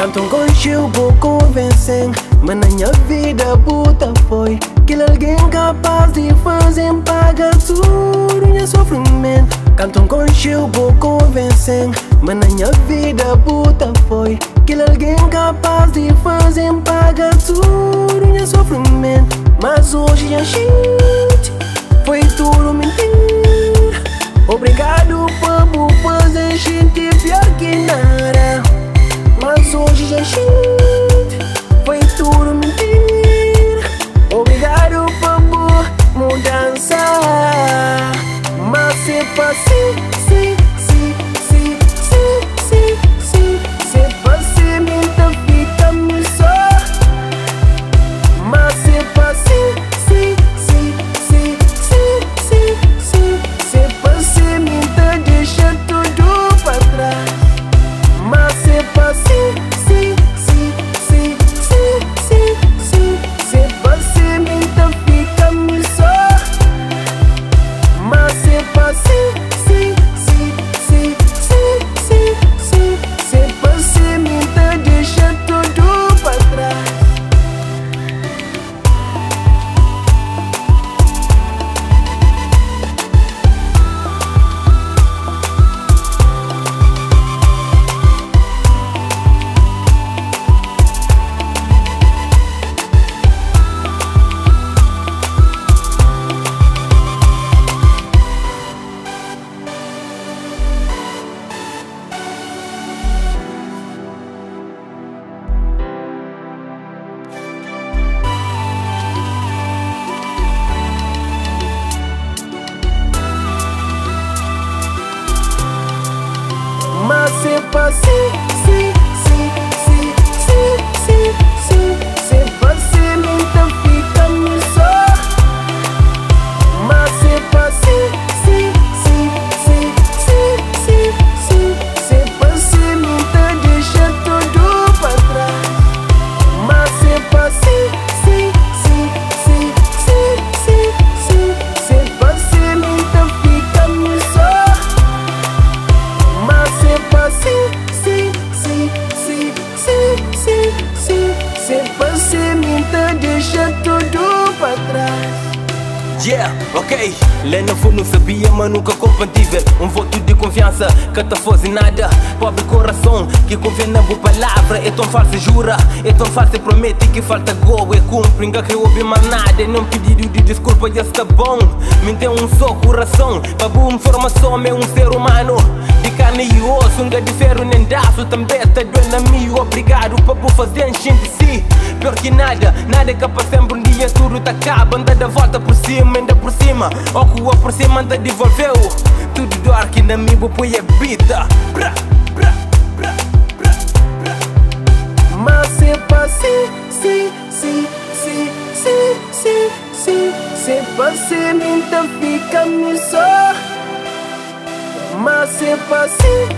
Cantam com chuva convencem, mas na minha vida puta foi que alguém capaz de fazer pagar tudo meu sofrimento. Cantam com chuva convencem, mas na minha vida puta foi que alguém capaz de fazer pagar tudo meu sofrimento. Mas hoje a gente foi tudo mentira. Obrigado por fazer gente pior que nada. Mas hoje a gente foi tudo mentira. Obrigado por mudança. Mas se passei, se passei, minha fica me só. Mas se passei, se passei, minha deixa tudo pra trás. Mas se passei, se passei, minha fica me só. Mas se passei, se passei, minha deixa tudo pra trás. Mas se passei, se passei, minha fica me só. Mas se passei, se passei, minha deixa tudo pra trás. Mas se passei, se passei, minha fica me só. Mas se passei, se passei, minha deixa tudo pra trás. Yeah, ok. Lena foi não sabia, mas nunca compatível. Voto de confiança que te fosse nada. Pobre coração que confia na boa palavra. É tão falsa jura, é tão falsa promete que falta gol e cumpre. Nunca que ouve mais nada. Não pedido de desculpa já está bom. Me tem só coração. Para boa informação é ser humano de carne e osso, nunca de ferro nem daço. Também tá doendo a mim. Obrigado para fazer encher de si. Pior que nada, nada é capaz sempre um dia tudo tá acaba. Anda da volta por cima, ainda por cima. Ocua por cima, anda devolveu. Tudo do ar que na mim vou pôr a bita. Mas se passei, se passei, minha fica me só. Mas se passei,